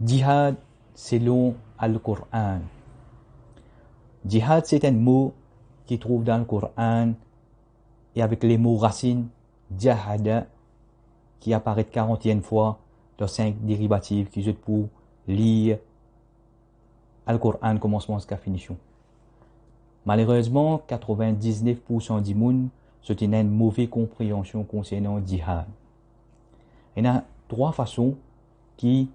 Jihad selon Al-Qur'an. Jihad, c'est un mot qui trouve dans le Coran et avec les mots racines jahada qui apparaît 40e fois dans 5 dérivatives qui sont pour lire Al-Qur'an commencement jusqu'à finition. Malheureusement, 99% du monde ont une mauvaise compréhension concernant jihad. Il y a 3 façons qui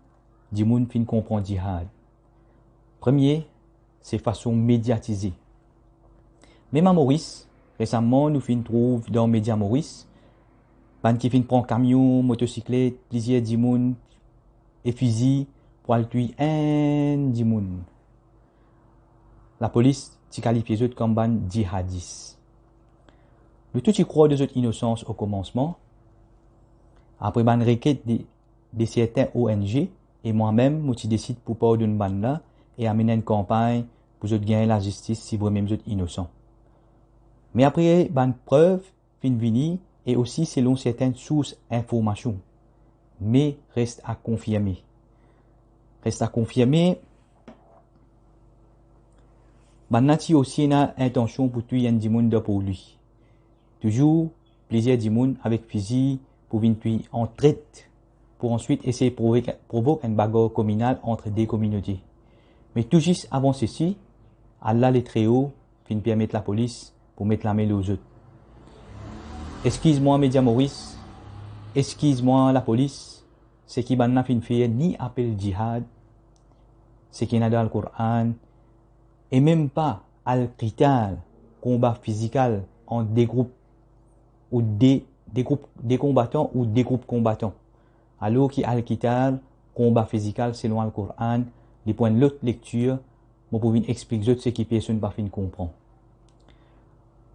du monde fin comprendre jihad. Premier, c'est façon médiatisée. Même à Maurice, récemment, nous fin trouve dans Média Maurice, ban qui fin prend camion, motocyclette, plusieurs du monde et fusil pour aller tuer un du monde. La police t'y qualifie les autres comme ban djihadistes. Le tout y croit des autres innocences au commencement. Après ban requête de certains ONG et moi-même, je décide pour pas d'une ban là et amener une campagne pour gagner la justice si vous même êtes innocent. Mais après, ban preuve, fin vini et aussi selon certaines sources informations. Mais reste à confirmer. Reste à confirmer. Ban nati aussi une intention pour tuer un monde pour lui. Toujours plaisir du monde avec fusil pour venir tuer en traite pour ensuite essayer de provoquer une bagarre communale entre des communautés. Mais tout juste avant ceci, Allah les très hauts fin permettre la police pour mettre la main aux autres. Excuse-moi Média Maurice, excuse-moi la police, c'est qui banna fin fait ni appel djihad, c'est qui n'a dans le Coran, et même pas al-qital, combat physical entre des groupes ou des combattants ou des groupes combattants. Alors qui al-qital, combat physical selon le Coran, les points de l'autre lecture, je peux expliquer ce qui personne pas fin comprendre.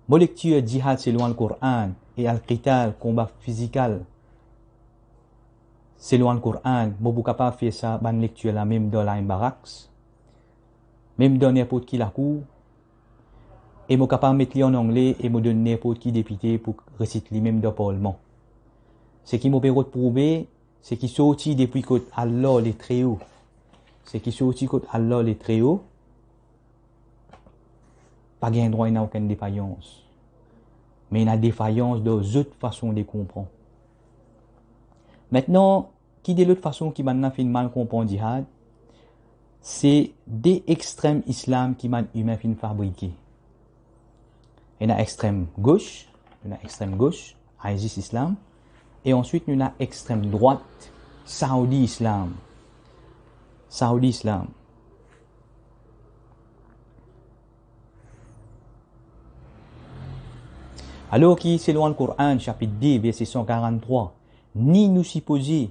Mon lecture djihad selon le Coran et al-qital, combat physical selon le Coran, je peux capable faire ça, bonne lecture là même dans la barracks, même dans n'importe qui la cour, et je capable mettre en anglais et me donner n'importe qui député pour réciter lui même dans le Parlement. Ce qui m'a permis de prouver, c'est qui sorti depuis que Allah les très hauts. C'est qui sorti que Allah les très hauts. Pas gain droit, il n'y a aucune défaillance. Mais il y a défaillance dans d'autres façons de comprendre. Maintenant, qui de l'autre façon qui maintenant fait mal comprendre djihad, c'est des extrêmes islam qui m'a humain fin fabriqué. Il y a extrême gauche, ISIS islam, et ensuite il y a extrême droite, Saoudi islam. Alors qui, selon le Coran, chapitre 2, verset 143, ni nous supposons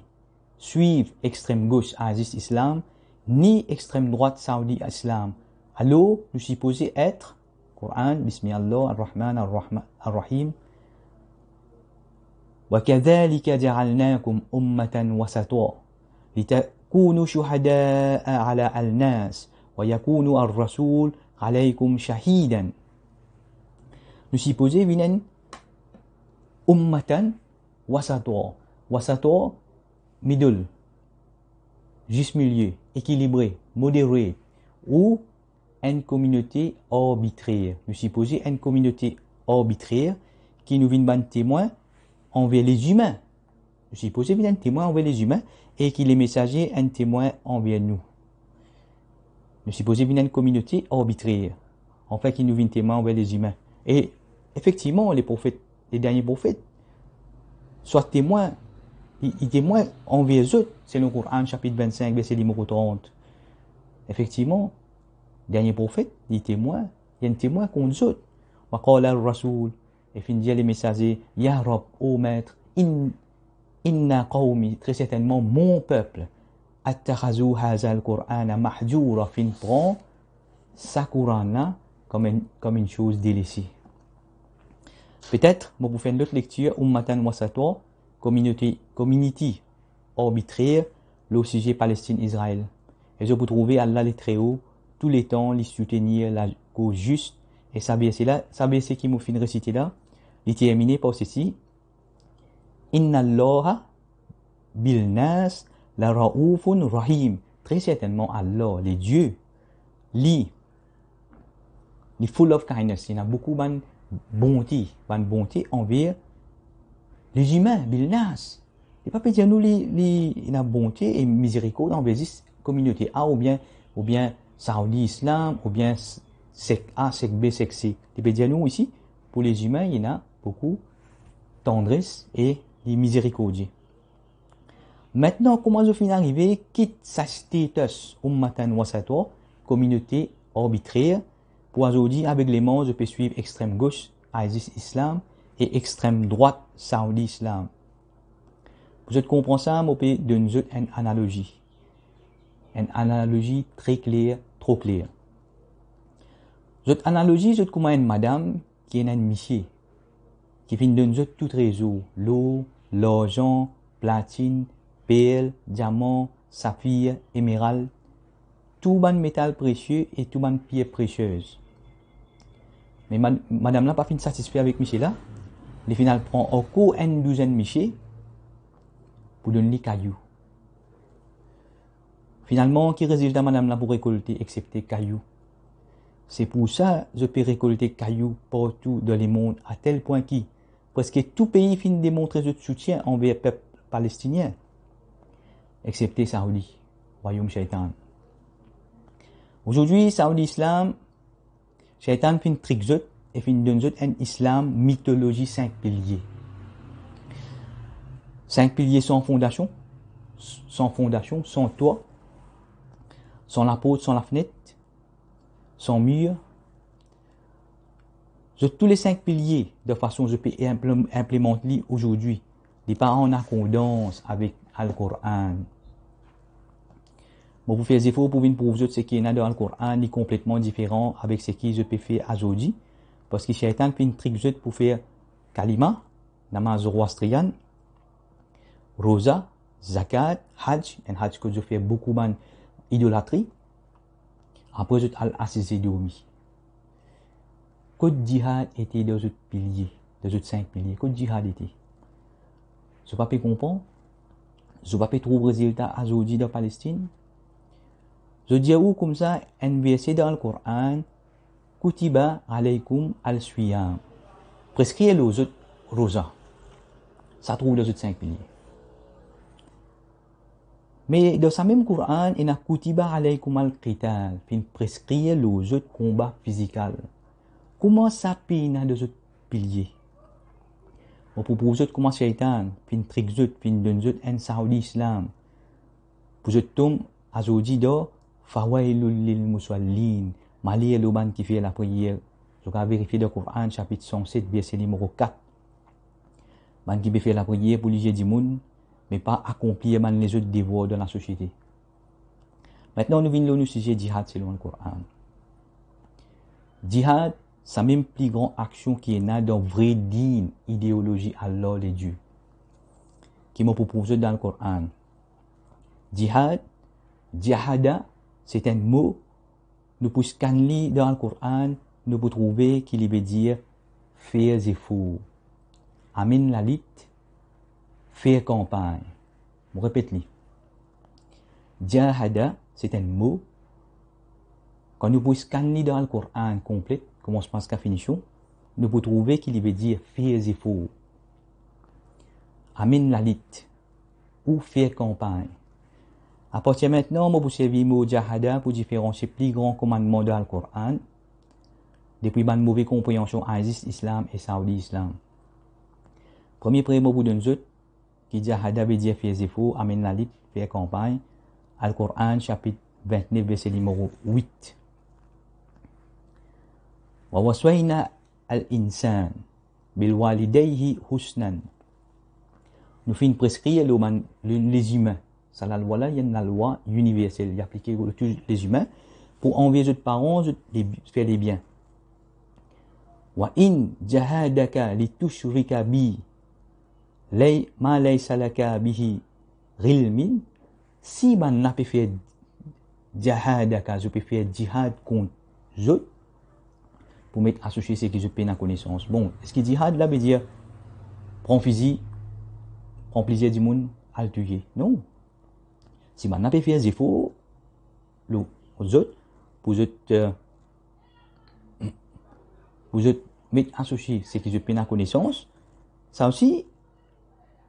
suivre extrême gauche ISIS islam, ni extrême droite Saoudi islam. Alors, nous supposons être, Coran, Bismillah ar-Rahman ar-Rahim, وَكَذَلِكَ جَعَلْنَاكُمْ أُمَّةً وَسَطًا لِتَكُونُوا شُهَدَاءَ عَلَى النَّاسِ وَيَكُونُ الرَّسُولُ عَلَيْكُمْ شَهِيدًا. Nous supposons une ummatan wasata, middle, juste milieu, équilibré, modéré, ou une communauté arbitraire. Nous supposons une communauté arbitraire qui nous vient de témoin envers les humains. Nous supposons un témoin envers les humains et qui les messagers un témoin envers nous. Nous supposons une communauté arbitraire, en fait qui nous vient témoin envers les humains. Et effectivement, les prophètes, les derniers prophètes, soit témoins, ils témoignent envers eux, c'est le Coran, chapitre 25, verset numéro 30. Effectivement, les derniers prophètes, ils témoignent, il y a un témoin contre eux. Wa qala ar-rasoul, et fin dire les messagers, Ya Rab, ô maître, inna qawmi, très certainement mon peuple, attakhazu haza al-Qur'ana mahjoura, fin prend sa Qur'ana comme une chose délaissée. Peut-être, vous faire une autre lecture, Ummatan Wasata, community arbitraire, le sujet Palestine-Israël. Et je peux trouver Allah les très hauts, tous les temps, les soutenir la cause juste. Et ça c'est qui m'a fait réciter là, il est terminé par ceci. Inna Allah bil nas la raoufun rahim. très certainement Allah, les dieux, li full of kindness. Il y a beaucoup de bonté envers les humains, bilnas. Il ne pas dire nous il a bonté et miséricorde envers la communauté A ou bien Saoudi Islam ou bien sec A, sec B, sec C. Il peut dire nous ici, pour les humains, il y a beaucoup tendresse et de miséricorde. Maintenant, comment je finis d'arriver, quitte sa status ummatan wasata, communauté arbitraire, pour aujourd'hui, avec les mots, je peux suivre extrême gauche, ISIS Islam, et extrême droite, Saoudi Islam. Pour que je comprends ça, je peux donner une analogie. Une analogie très claire, trop claire. Cette analogie, c'est comme une madame qui est un monsieur, qui vient donner tout réseau, l'eau, l'argent, platine, perles, diamants, saphir, émeraude, tout ban métal précieux et tout ban pierre précieuse. Mais madame n'a pas fini satisfait avec monsieur là. Le final prend encore une douzaine de monsieur pour donner les cailloux. Finalement, qui résultat madame là pour récolter excepté cailloux. C'est pour ça que je peux récolter cailloux partout dans le monde à tel point que presque tout pays finit de démontrer de soutien envers le peuple palestinien, excepté Saoudi, royaume shaitan. Aujourd'hui, Saoudi Islam, shaitan fin trick et fin donne un islam mythologie 5 piliers. 5 piliers sans fondation, sans toit, sans la porte, sans la fenêtre, sans mur. Tous les 5 piliers, de façon je peux implémenter aujourd'hui, n'est pas en accordance avec Al-Coran. Bon, pour faire des efforts pour prouver ce qui est dans le Coran est complètement différent avec ce que je peux faire aujourd'hui. Parce que Shaitan fait une trick pour faire kalima, namaz zoroastrian, rosa, zakat, hajj, et hajj que je fais beaucoup d'idolâtrie. Après, je al-assisé dormi. Quel djihad était dans ce pilier, dans ce 5 piliers? Quel djihad était? Je ne peux pas comprendre. Je ne peux pas trouver résultat aujourd'hui dans la Palestine. Je dis où comme ça, un verset dans le Coran, Kutiba alaykum al-siyam. Prescrit les autres rosa. Ça trouve dans les 5 piliers. Mais dans ce même Coran, il y a Kutiba alaykum al-qital. Puis prescrit les autres combats physiques. Comment ça peut dans les autres piliers? Pour prouver comment Shaitan, puis trick puis donne un Saoudi Islam. Pour je tombe aujourd'hui dans Fawailul lil musallin, Mali et l'Oban qui fait la prière. Je vais vérifier dans le Coran, chapitre 107, verset numéro 4. Man qui fait la prière pour les gens, mais pas accomplir les autres devoirs de la société. Maintenant, nous venons au sujet djihad selon le Coran. Djihad, c'est même plus grande action qui est dans la vraie digne idéologie Allah les dieux. Qui m'a proposé dans le Coran. Djihad, djihada, c'est un mot, nous pouvons scanner dans le Coran, nous pouvons trouver qu'il veut dire faire des efforts. Amin la lutte, faire campagne. Je répète. Djihada, c'est un mot. Quand nous pouvons scanner dans le Coran complet, comment je pense qu'à finition, nous pouvons trouver qu'il veut dire faire des efforts. Amin la lutte, ou faire campagne. À partir de maintenant, je vais servir le mot Jahada pour différencier les plus grands commandements dans le Coran, depuis une mauvaise compréhension ISIS Islam et Saoudi Islam. Premier mot pour donner qui Jahada veut dire faire des efforts, amène la lutte, faire campagne. Al-Coran, chapitre 29, verset numéro 8. Wa waswayna al-insan bil walidayhi husnan. Nous finissons prescrire les humains. Ça, la loi là, il y a une loi universelle, il est appliqué à tous les humains pour envier les parents, faire les biens. Wa in jahadaka li tushrika bi ma laysa laka bihi ilmin, si man n'a pas fait jahadaka, je peux faire jihad contre eux pour mettre associé ce qui je peux dans connaissance. Bon, est-ce que jihad là veut dire prends fusil, prends plaisir du monde à le tuer? Non. Si man n'a pas fait des efforts, aux autres, pour mettre associé ce qui je peine à connaissance, ça aussi,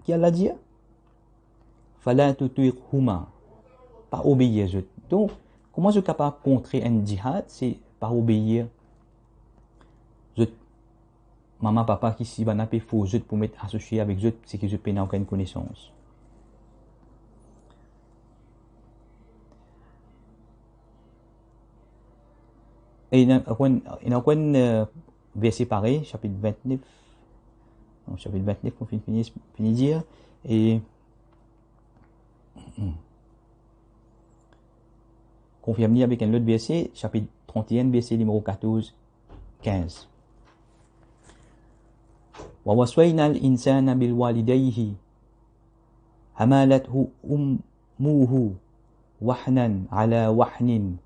qui a l'a dit, fala tuti'huma, pas obéir aux autres. Donc, comment je suis capable de contrer un djihad, c'est pas obéir aux autres. Maman, papa, qui si banapé faut aux autres pour mettre associé avec eux, c'est que je peine à aucune connaissance. Et il y a un verset pareil, chapitre 29, on finit de dire, et confirme avec un autre verset, chapitre 31, verset numéro 14, 15. وَوَصَّيْنَا الْإِنسَانَ بِالْوَالِدَيْهِ حَمَلَتْهُ أُمُّهُ وَحْنًا عَلَى وَحْنٍ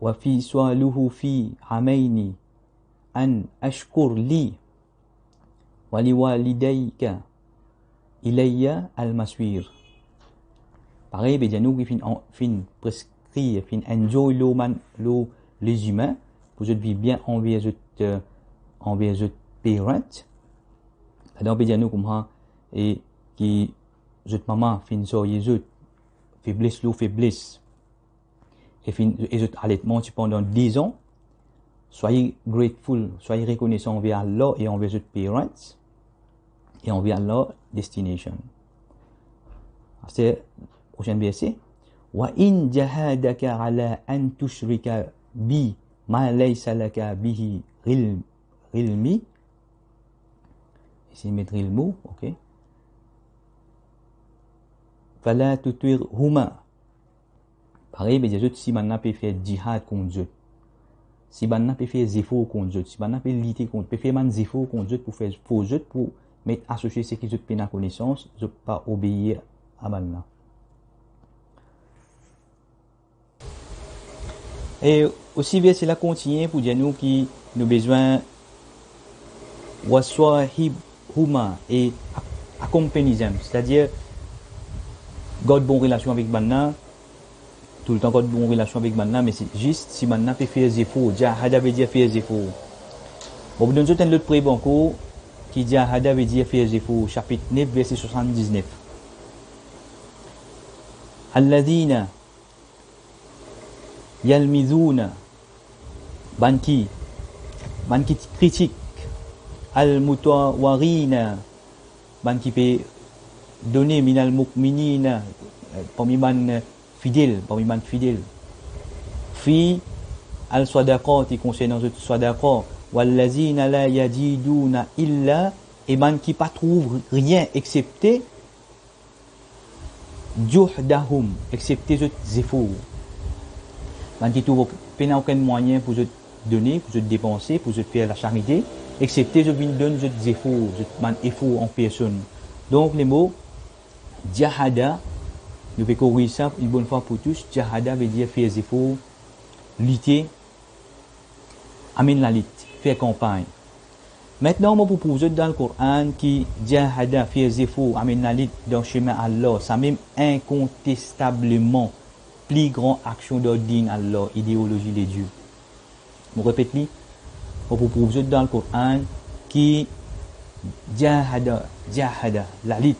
وَفِصَالُهُ فِي عَامَيْنِ أَنْ أَشْكُرْ لِي وَلِوَالِدَيْكَ إِلَيَّ الْمَصِيرُ. Pareil, ben nous qui fin prescrit, fin enjoy les humains pour je vivre bien envers les parents. Alors ben nous comme et qui je maman fin soyez faiblesse et je allaitement pendant 10 ans. Soyez grateful, soyez reconnaissant envers Allah et envers les parents et envers leur destination. C'est le prochain verset. وَإِنْ جَهَادَكَ عَلَىٰ أَنْ تُشْرِكَ بِي مَا لَيْسَ لَكَ بِهِ علمي. Ici, mettre le mot, ok. فَلَا تُطِعْهُمَا. Pareil, mais les autres, si maintenant peut faire djihad contre eux, si maintenant peut faire zéfo contre eux, si maintenant peut lutter contre eux, peut faire man zéfo contre eux pour faire faux eux, pour mettre associé ce qui je peine à connaissance, je pas obéir à maintenant. Et aussi verset là continue pour dire nous qui nous besoin waswahib huma et accompagnism, c'est-à-dire garde bonne relation avec maintenant, tout le temps garde bonne relation avec maintenant, mais c'est juste si maintenant peut faire des efforts, jahada veut dire faire des efforts. Bon, nous donne l'autre pré banco qui jahada veut dire faire des efforts, chapitre 9 verset 79. Alladhina yalmizuna banki critique al-mutawarina banki peut donner minal mu'minina parmi man fidèle fi al-sadaqati concernant les sadaqat wallazina la yajiduna illa et man qui pas trouve rien excepté juhdahum excepté les efforts. Man qui trouve aucun moyen pour se donner, pour se dépenser, pour se faire la charité, excepté je viens donner des efforts, je effort en personne. Donc les mots jahada, nous pouvons corriger ça une bonne fois pour tous. Jahada veut dire faire des efforts, lutter, amener la lutte, faire campagne. Maintenant, on propose dans le Coran qui jahada, faire des efforts, amener la lutte dans le chemin Allah, ça même incontestablement plus grande action d'ordine Allah, idéologie des dieux. Je répète, on propose dans le Coran qui jahada, la lutte,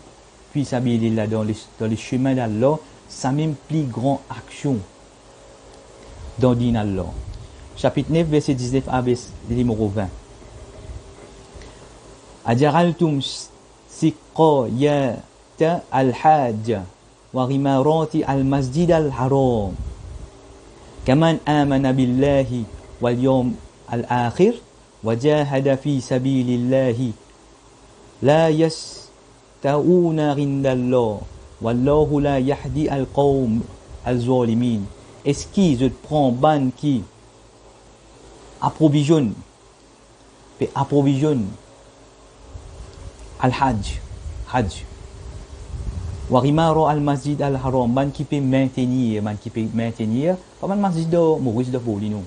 puis sabilillah dans les chemins d'Allah, ça même plus grande action d'ordine Allah. Chapitre 9, verset 19 à verset numéro 20. Ajaraltum siqayata al-hajja وغمارات المسجد الحرام كمن آمن بالله واليوم الآخر وجاهد في سبيل الله لا يستوون عند الله والله لا يهدي القوم الظالمين. Est-ce que je prends ban qui approvisionne al-hajj Warimaro al-Masjid al-Haram, man qui peut maintenir, pas man masjid de Maurice de Bolino.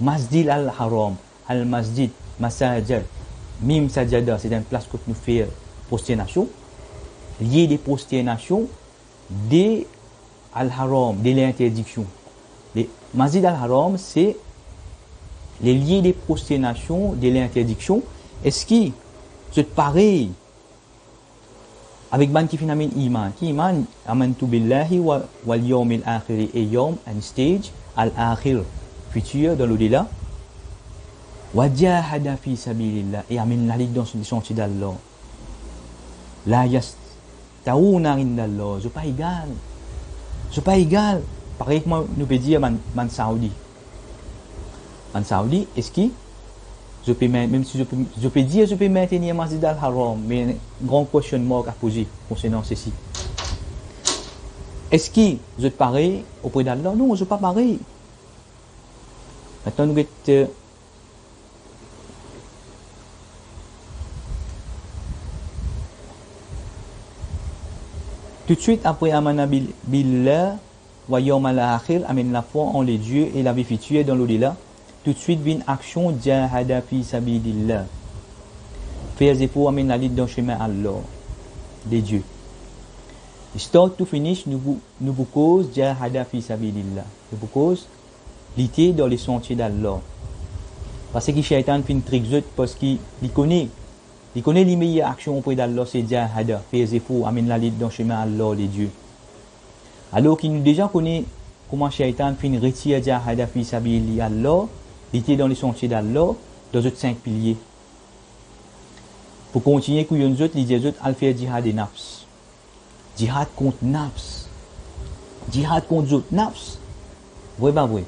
Masjid al-Haram, al-Masjid, Masajid, Mim Sajada, c'est une place que nous faisons prosternation, lié des prosternations, des al-Haram, de l'interdiction. Les Masjid al-Haram, c'est les lieux de prosternation, de l'interdiction. Est-ce que c'est pareil avec ban qui finalement iman? Qui iman? Amantu billahi wal yawmil akhir et yawm and stage al-akhir, futur dans l'au-delà. Wajahada fi sabilillah, et amen la ligue dans le sentier d'Allah. La yastaouna indallah, c'est pas égal. C'est pas égal. Pareil que moi, nous peut dire man Saoudi. Man Saoudi, est-ce que je peux, même si je peux dire, je peux maintenir Masjid al-Haram, mais un grand questionnement à poser concernant ceci. Est-ce que je suis pareil auprès d'Allah? Non, je ne suis pas pareil. Maintenant, nous allons tout de suite après Amana Billah, wa yawm al-akhir, amène la foi en les dieux et la vie future dans l'au-delà. Tout de suite vient action jahada fi sabilillah. Faire efforts amène la lutte dans le chemin Allah, des dieux. Start to finish, nous cause jahada fi sabilillah. Nous cause lutter dans les sentiers d'Allah. Parce que Shaitan fait une trick parce qu'il connaît. Il connaît les meilleures actions auprès d'Allah, c'est jahada, faire efforts, amène la lutte dans le chemin Allah, les dieux. Alors qu'il nous déjà connaît comment Shaitan fait une retire jahada fi sabilillah Allah, lutter dans les sentiers d'Allah, dans les 5 piliers. Pour continuer, que nous autres, les autres, à faire jihad et nafs. Jihad contre nafs. Jihad contre autres nafs. Vrai, pas vrai.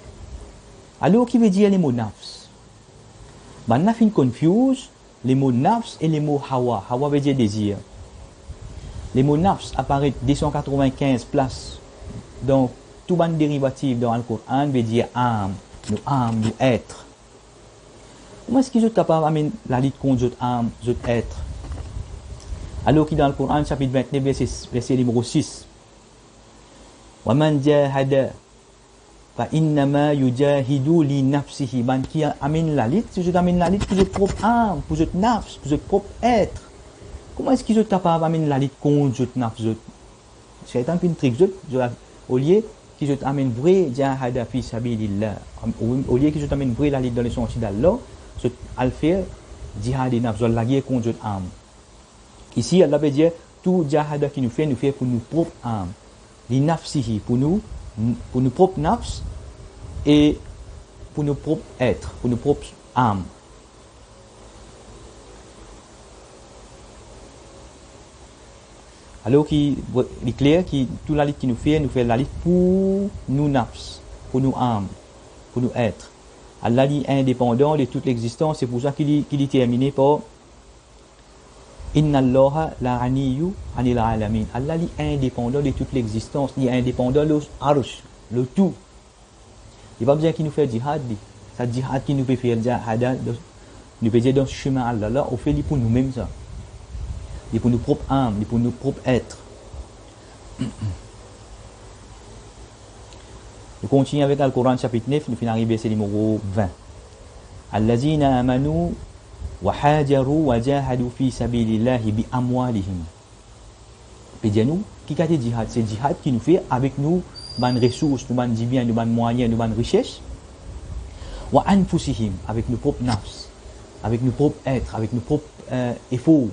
Alors, qui veut dire les mots nafs? Ben, on a fait confuse les mots nafs et les mots hawa. Hawa veut dire désir. Les mots nafs apparaissent 295 places dans tout ban dérivatif dans le Coran, veut dire âme, nous être. Comment est-ce qu'ils sont capables d'amener la lutte contre notre âme, notre être? Alors qu'il dans le Coran, chapitre 29, verset numéro 6. وَمَنْ جَاهَدَ فَإِنَّمَا يُجَاهِدُ لِنَفْسِهِ. Ben qui amène la lutte, c'est juste amène la lutte pour votre propre âme, pour votre nafs, pour votre propre être. Comment est-ce qu'ils sont capables d'amener la lutte contre votre nafs? C'est un peu une trick, au lieu qu'ils amènent vrai jahada fi sabilillah, au lieu qu'ils amènent vrai la lutte dans les sentiers d'Allah, c'est à faire jihad et nafs, la guerre contre notre âme. Ici, Allah veut dire tout jahada qui nous fait pour nos propres âmes, li nafsihi, pour nos propres nafs et pour nos propres êtres, pour nos propres âmes. Alors qu'il est clair que toute la lutte qui nous fait la lutte pour nos nafs, pour nos âmes, pour nos êtres. Allah est indépendant de toute l'existence, c'est pour ça qu'il est terminé par Inna Allaha la aniyu anil alamin. Allah est indépendant de toute l'existence, il est indépendant de l'arsh, le tout. Il n'y a pas besoin qu'il nous fasse jihad. C'est jihad qui nous peut faire jihad, nous peut dire dans ce chemin Allah, là, on fait pour nous-mêmes ça. C'est pour nos propres âmes, c'est pour nos propres êtres. Nous continuons avec le Coran chapitre 9, nous finissons arriver à numéro 20. Allazina amanu wa hajaru wa jahadu fi sabilillahi bi amwalihim. Et dire nous, qui a dit jihad? C'est jihad qui nous fait avec nous, ban ressources, nous ban biens, nous ban moyens, nous ban richesses. Wa anfusihim, avec nos propres nafs, avec nos propres êtres, avec nos propres efforts.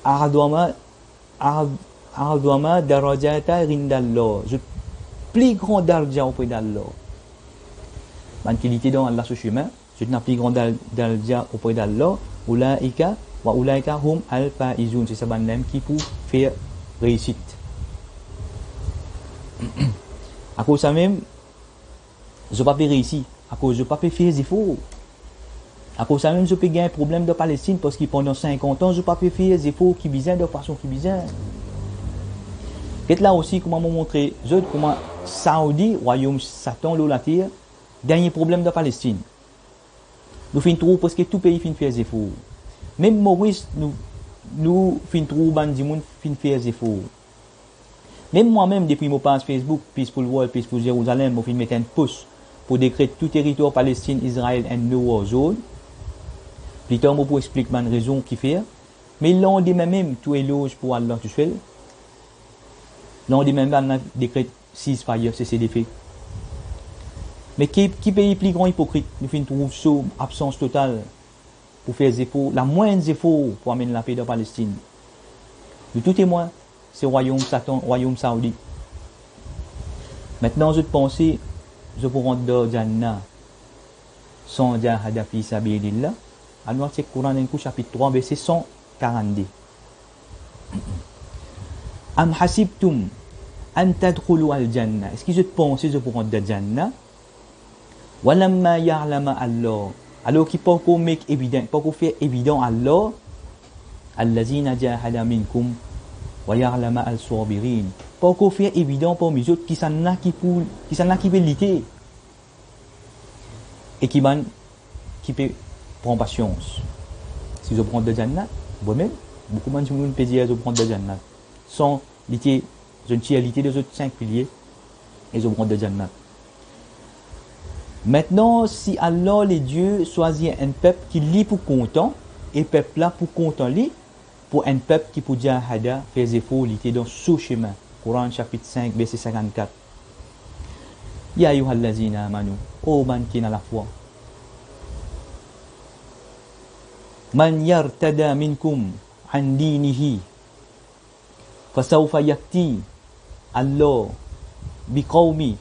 Ardwama darajata rindallah. Je plus grand darja auprès d'Allah. Man qui était dans Allah ce chemin, je n'ai plus grand darja auprès d'Allah. Ulaika wa ulaika hum al-faizun. C'est ça ban même qui pour faire réussite. À cause de ça même, je ne peux pas réussir. À cause je ne peux pas faire des efforts. À cause de ça même, je peux gagner un problème de Palestine parce que pendant 50 ans, je ne peux pas faire des efforts qui bizarres de façon qui bizarre. Et là aussi, comment m'ont montré, comment Saoudi, royaume Satan, l'eau la terre, dernier problème de Palestine. Nous finissons trop parce que tout pays finit faire des efforts. Même Maurice, nous finissons trop, bandimoun finit faire des efforts. Même moi-même, depuis mon page Facebook, Peaceful World, Peaceful Jérusalem, je finis mettre un pouce pour décréter tout territoire Palestine, Israël and no war zone. Plus tard, je peux expliquer ma raison qui fait. Mais l'on dit même tout éloge pour Allah tout seul. Non, dit même pas décret ceasefire, cesser des faits. Mais qui pays plus grand hypocrite, nous finissons trouver sous absence totale pour faire des efforts, la moindre effort pour amener la paix dans Palestine. De tout témoin, c'est le royaume Satan, royaume saoudien. Maintenant, je pense, je peux rentrer dans Jannah sans jahada fi sabilillah. Alors, c'est Coran chapitre 3, verset 142. Am hasibtum an tadkhulu al-jannah. Est-ce que je pense je peux rentrer dans Jannah? Walamma ya'lama Allah. Alors qu'il peut qu'on make évident, peut qu'on fait évident Allah, allazina jahada minkum wa ya'lama al-sabirin. Peut qu'on fait évident pour les autres qui s'en a qui veut lutter et qui peut prendre patience. Si je prends de Jannah, moi-même, beaucoup de gens peuvent dire je prends de Jannah. Sans lutter, je ne tiens lutter des autres 5 piliers et je prends de Jannah. Maintenant, si Allah, les dieux, choisit un peuple qui lit pour content, et peuple là pour content lit, pour un peuple qui pour jahada, faire des efforts, lit dans ce chemin. Coran chapitre 5, verset 54. Ya ayyuhallazina amanu, ô man qui n'a la foi. Man yartada minkum an dinihi, fasawfa yakti Allah biqawmi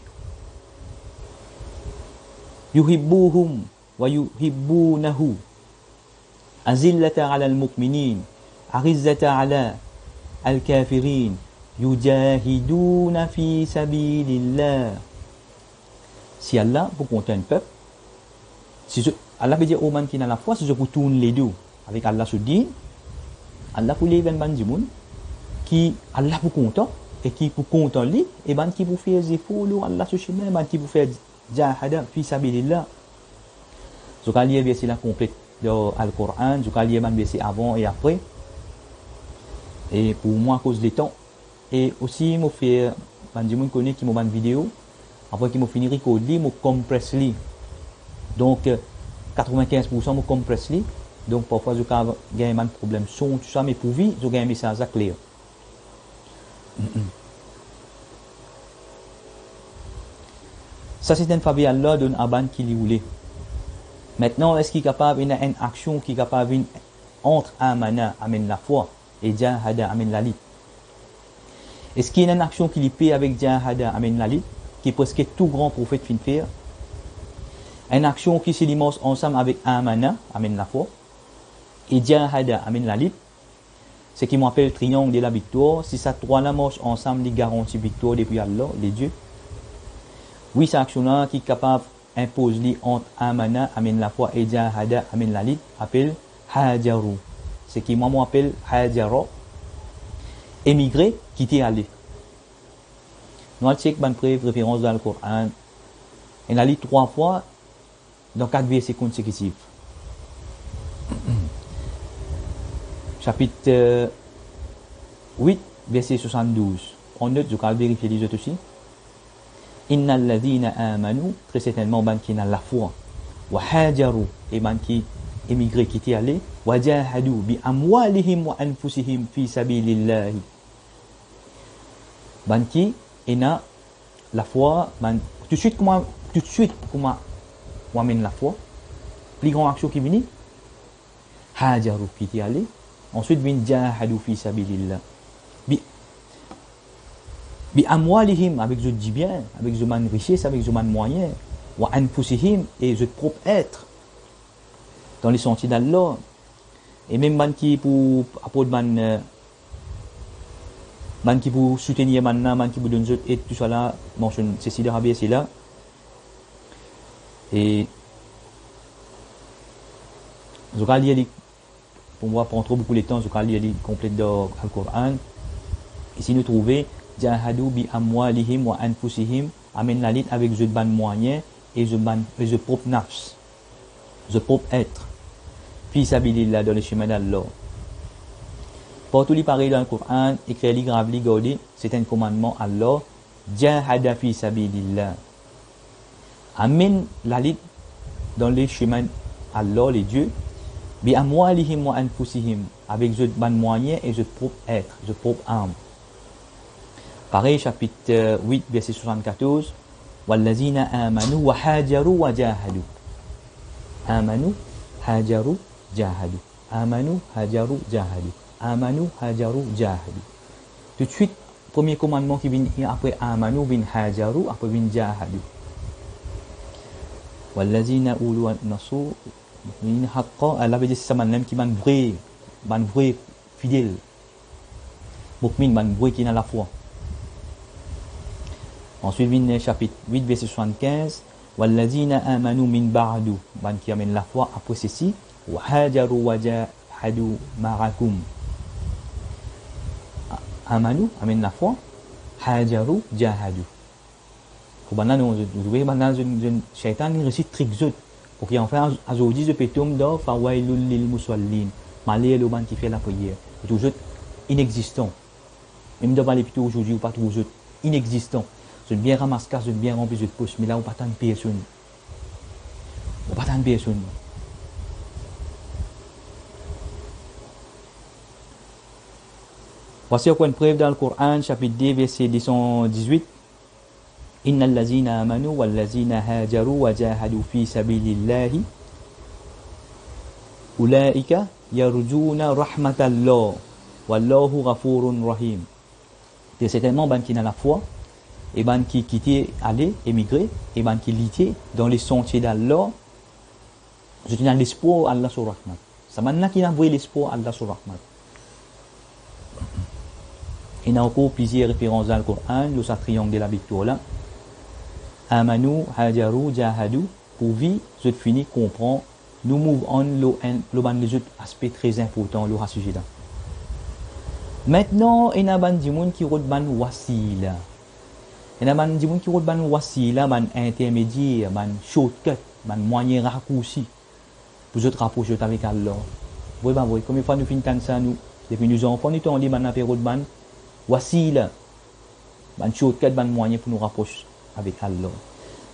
yuhibbuhum wa yuhibbunahu azillata 'alal mu'minin a'izzata 'ala al-kafirin yujahiduna fi sabilillah. Si Allah pour compter un peuple, si Allah veut dire au man qui n'a la foi, si je pour tourner les deux avec Allah se dit, Allah pour les 20 monde qui Allah pour content et qui pour content lui et ban qui pour faire des efforts Allah se chemin, ban qui pour faire jahada fi sabilillah. Je vais lire verset là complet dans le Coran, je vais lire man verset avant et après. Et pour moi à cause du temps et aussi moi faire ban di monde connaît qui m'a ban vidéo après qui m'a fini recorder, moi compresse li. Donc 95% me compresse li. Donc parfois je gagne un problème son tout ça mais pour vie, je gagne un message clair. Ça c'est une faveur Allah donne à ban qui lui voulait. Maintenant, est-ce qu'il est capable d'une une action qui est capable entre amana amène la foi et jahada amène la lit? Est-ce qu'il y a une action qui lui paie avec jahada amène la lit qui est presque tout grand prophète fin faire? Une action qui se limite ensemble avec amana amène la foi et jahada amène la lit. Ce qui m'appelle le triangle de la victoire. Si ça trois là marchent ensemble, les garantit victoire depuis Allah, les dieux. Oui, cette action-là qui est capable d'imposer entre amana, amène la foi, et jahada, amène la lit, appelle hajaru. Ce qui moi m'appelle hajara, émigré, quitter aller. Nous allons checker une référence dans le Coran. Il a lu 3 fois dans 4 versets consécutifs. Chapitre 8, verset 72. On note, je vais vérifier les autres aussi. Innal ladhina amanu, très certainement, ban qui n'a la foi. Wa hajaru, et ban qui émigré, qui était allé. Wa jahadu bi amwalihim wa anfusihim fi sabilillahi. Ban qui n'a la foi, ban, tout de suite, comment on amène la foi. Plus grande action qui vient, hajaru, qui était allé. Ensuite, vient jahadu fi sabilillah. Bi amwalihim, avec je dis bien, avec je man richesse, avec je man moyen, wa anfusihim, et je propre être dans les sentiers d'Allah. Et même man qui pour apporter man qui pour soutenir man qui pour donner et tout ça là, mentionne ceci de Rabbi c'est là. Et je vais lire pour moi prendre trop beaucoup de temps, je vais lire complet dans le Coran. Ici nous trouvons jahadu bi amwalihim wa anfusihim, amène la lit avec je ban moyen et je propre nafs, je propre être fi sabilillah dans le chemin d'Allah. Partout les pareil dans le Coran, écrit li grave li gaudi, c'est un commandement Allah, jahada fi sabilillah. Amène la lit dans les chemins Allah, les dieux, bi amwalihim wa anfusihim, avec je ban moyen et je propre être, je propre âme. Pareil, chapitre 8, verset 74. Wallazina amanu wa hajaru wa jahadu. Amanu, hajaru, jahadu. Amanu, hajaru, jahadu. Amanu, hajaru, jahadu. Tout de suite, premier commandement qui vient après amanu, vient hajaru, après vient jahadu. Wallazina ulu nasu min haqqa, Allah veut dire c'est ça même qui ban vrai fidèle. Mukmin ban vrai qui n'a la foi. Ensuite vient chapitre 8 verset 75. Wallazina amanu min ba'du, ban qui amène la foi après ceci, wa hajaru wa jahadu ma'akum. Amanu amène la foi, hajaru jahadu. Kubana nous jouer maintenant un shaitan il récite trick zut pour qu'il en fait aujourd'hui je pétum do fawailul lil musallin. Malheur le ban qui fait la prière. Toujours inexistant. Même devant les plutôt aujourd'hui ou pas toujours inexistant. Je bien ramasse casse, je bien rempli de poche, mais là on pas tant de personnes. On pas tant de personnes. Voici encore une preuve dans le Coran, chapitre 2, verset 218. Inna allazina amanu wallazina hajaru wa jahadu fi sabilillahi ulaika yarjuna rahmatallah wallahu ghafurun rahim. C'est certainement ban qui n'a la foi et ban qui quitté aller émigrer et ban qui litier dans les sentiers d'Allah. Je tiens l'espoir Allah sur rahmat. Ça maintenant qui n'a voué l'espoir Allah sur rahmat. Il y a encore plusieurs références dans le Coran, le triangle de la victoire là. Amanu, hajaru, jahadu, pour vivre, je finis comprendre, nous move on le ban les autres aspects très importants le sujet là. Maintenant, il y a ban di moun qui route ban wasila. Il y a ban di moun qui route ban wasila, ban intermédiaire, ban shortcut, ban moyen raccourci pour se rapprocher avec Allah. Vous voyez, combien de fois nous finissons ça nous, depuis nous enfants, nous dit ban apéro de ban wasila, ban shortcut, ban moyen pour nous rapprocher avec Allah.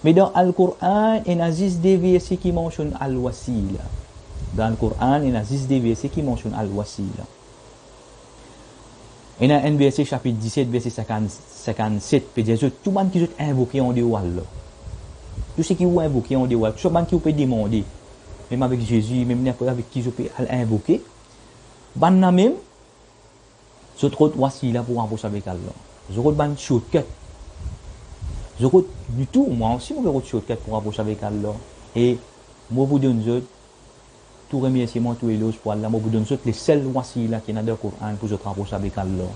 Mais dans le Coran, il y a 10 versets qui mentionnent al-wasila. Dans le Coran, il y a 10 versets qui mentionnent al-wasila. Il y a un verset, chapitre 17, verset 57, peut dire tout le monde qui est invoqué en dehors Allah. Tout ce qui est invoqué en dehors, tout le monde qui peut demander, même avec Jésus, même n'importe avec qui je peux invoquer, ban même, ce trop wasila pour approcher avec Allah. Je route ban shortcut. Je route du tout, moi aussi, je route shortcut pour approcher avec Allah. Et moi, vous donne tout remerciement, tout éloge pour Allah. Moi, vous donne les seuls wasila qui sont dans le Coran pour se rapprocher avec Allah.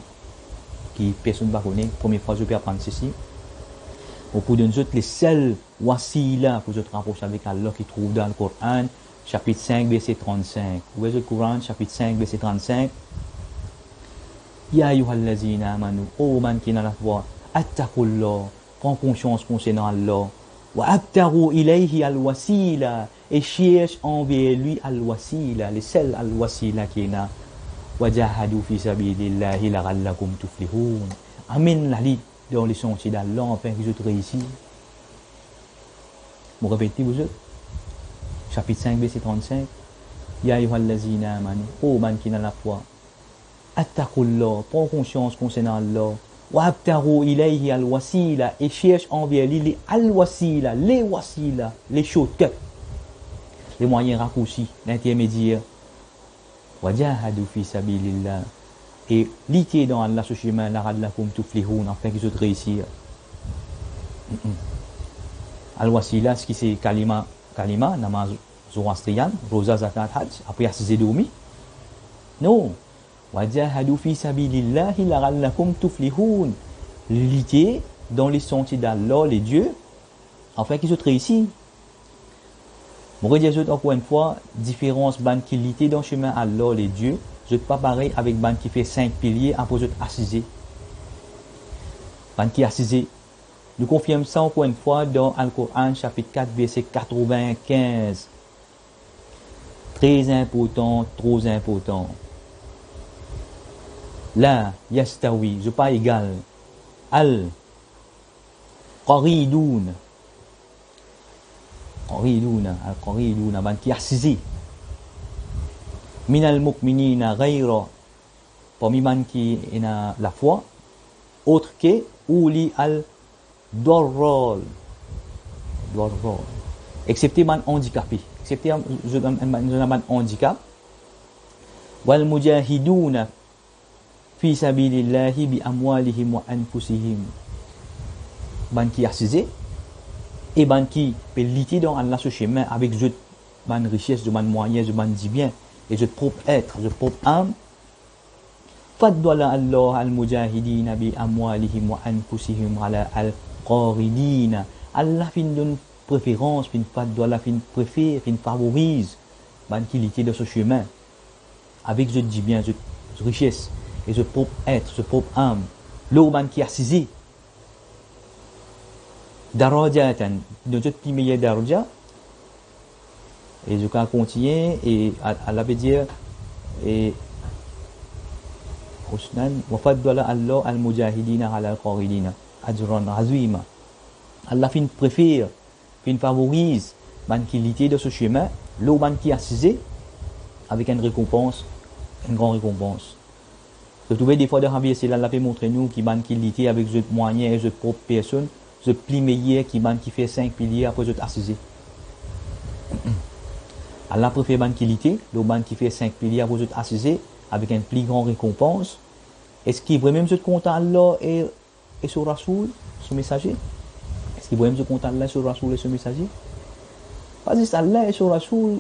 Qui personne ne va connaître. Première fois, je peux apprendre ceci. Moi, vous donne les seuls wasila pour se rapprocher avec Allah qui trouve dans le Coran, chapitre 5, verset 35. Vous voyez le Coran, chapitre 5, verset 35. Ya ayyuhallazina amanu, ô man qui n'a la foi, attaqullah. Prends conscience concernant Allah. Wa abtaru ilayhi al-wasila. Et cherche envers lui al-wasila. Les seuls al-wasila qui est là. Wa jahadu fi sabilillahi la'allakum tuflihun. Amène la lit dans les sentiers d'Allah afin que vous réussissez. Vous répétez vous autres. Chapitre 5, verset 35. Ya ayyuhallazina amanu. Oh man qui n'a la foi. Attaqullah. Prends conscience concernant Allah. Wa'abtaru ilayhi al-wasila et cherche envers lui les al-wasila, les wasila, les shortcuts, les moyens raccourcis, l'intermédiaire. Wajahadu fi sabilillah et lutter dans Allah ce chemin la'allakum tuflihun afin qu'ils réussissent. Al-wasila, ce qui c'est kalima, namaz zoroastrien, rosa zakat hajj, après assisé dormi. Non. Wajahadu fi sabilillahi la'allakum tuflihun. Lutter dans les sentiers d'Allah, les dieux, afin qu'ils soient réussis. Je vais dire encore une fois, différence ban qui lutter dans le chemin Allah, les dieux, je ne pas pareil avec ban qui fait 5 piliers après je assisé. Ban qui assisé. Nous confirmons ça encore une fois dans Al-Coran, chapitre 4, verset 95. Très important, trop important. La yastawi, je pas égal. Al-Qaridun. Al-Qaridun, ban qui assisé. Minal mu'minina ghayra. Parmi ban qui a la foi. autre que Uli al-Dorrol. Excepté man handicapé. Excepté un handicap. Wal mujahiduna fi sabilillahi bi amwalihim wa anfusihim. Ban qui assisé et ban qui peut lutter dans Allah ce chemin avec je ban richesse, de ban moyens, de ban dit bien et je propre être, je propre âme. Faddala Allah al-mujahidina bi amwalihim wa anfusihim ala al-qaridina. Allah fin donne préférence, fin faddala, fin préfère, fin favorise ban qui lutter dans ce chemin avec je dis bien, je richesse et je propre être, je propre âme. L'eau ban qui assisé darajatan, de toute meilleure daraja. Et je vais continuer et Allah veut dire et husnan wa faddala Allah al-mujahidina ala al-qaridina ajran azima. Allah fin préfère, fin favorise ban qui lutter de ce chemin, l'eau ban qui assisé avec une récompense, une grande récompense. Vous trouvez des fois dans la vie, c'est là, la fait montrer nous qui ban qui lutter avec ce moyen et ce propre personne, ce pli meilleur qui ban qui fait 5 piliers après ce assisé. Allah préfère ban qui lutter, le ban qui fait 5 piliers après ce assisé avec une plus grande récompense. Est-ce qu'il veut même se content Allah et sur Rasoul, ce messager? Est-ce qu'il veut même se content Allah sur Rasoul et ce messager? Pas juste Allah et sur Rasoul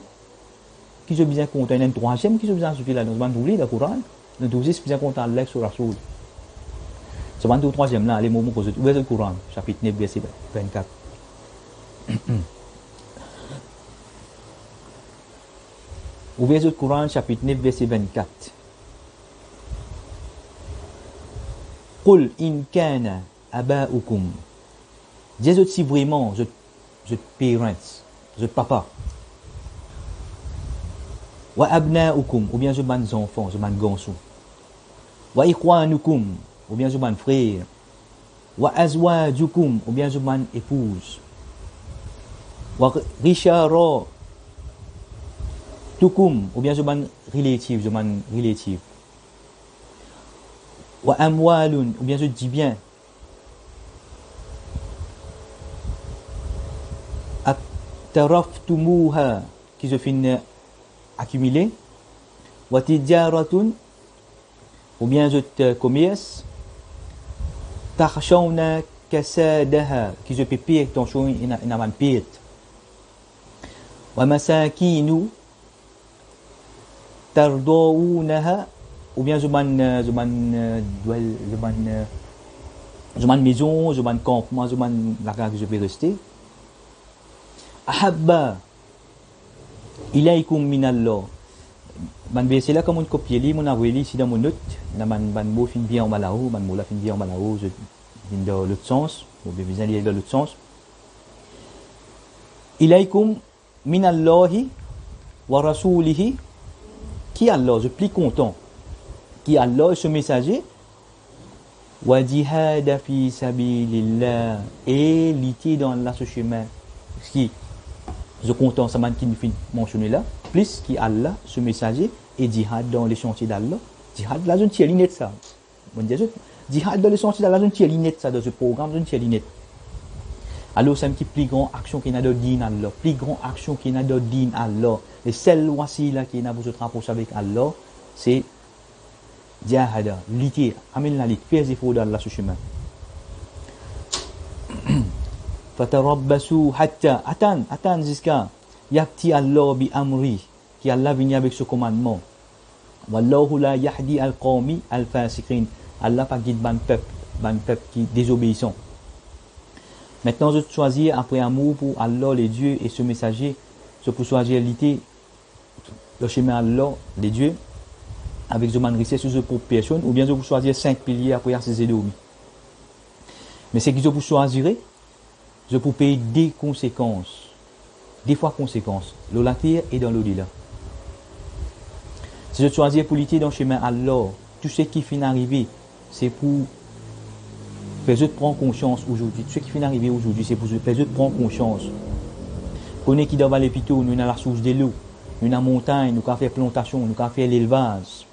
qui se bien content. Il y a un troisième qui se bien suffit là dans ce livre, le Coran. Le deuxième se bien content Allah sur Rasoul. Ce bandit au troisième là, les moments que vous ouvrez le Coran, chapitre 9, verset 24. Ouvrez le Coran, chapitre 9, verset 24. Qul in kana aba'ukum. Dis si vraiment, je parents, je papa. Wa abna'ukum, ou bien je ban enfants, je ban gansou. Wa ikhwanukum, ou bien je ban frère. Wa azwajukum, ou bien je ban épouse. Wa rishara tukum, ou bien je ban relative, Wa amwalun, ou bien je dis bien. Taraftumuha, qui se finit accumuler. Wa tijaratun, ou bien je te commerce. Takhshawna kasadaha, qui se pépire ton chou in aman pire. Wa masakinu tardawunaha, ou bien je man maison, je man campement, je man la que je vais rester. Ahabba ilaykum minallah. Man verset là comme on copie li mon avoué ici dans mon note, na man mot fin bien en malao, man mot la fin bien en malao, je viens dans l'autre sens, ou bien vous allez dans l'autre sens. Ilaykum minallahi wa rasulihi, qui Allah, je plie content, qui Allah ce messager, wa jihad fi sabilillah, et l'ité dans la ce chemin, ce qui je content ça man qui me fait mentionner là, plus qui Allah ce messager et jihad dans les chantiers d'Allah. Jihad là je ne tiens linette ça. Bon Dieu, jihad dans les chantiers d'Allah je ne tiens linette ça dans ce programme, je ne tiens linette. Alors c'est un petit plus grand action qui n'a de din Allah, plus grand action qui n'a de din Allah. Les seules wasila qui n'a pour se rapprocher avec Allah, c'est jihad, lutter, amener la lutte, faire des efforts d'Allah ce chemin. Fatarabbasu hatta attend jusqu'à yati Allah bi amri, qui Allah vient avec ce commandement. Wallahu la yahdi al-qawmi al-fasiqin. Allah pas guide ban peuple qui désobéissant. Maintenant je choisis après amour pour Allah les dieux et ce messager, je pour choisir l'ité le chemin Allah les dieux avec man richesse sur pour personne, ou bien je pour choisir 5 piliers après ces édomis. Mais c'est que je pour choisir, je peux payer des conséquences, des fois conséquences, dans la terre et dans l'au-delà. Si je choisis pour lutter dans le chemin Allah, tout ce qui finit d'arriver, c'est pour faire je prendre conscience aujourd'hui. Tout ce qui finit d'arriver aujourd'hui, c'est pour faire je prendre conscience. Connais qui dans les pitots, nous avons la source de l'eau, nous avons la montagne, nous avons fait plantation, nous avons fait l'élevage.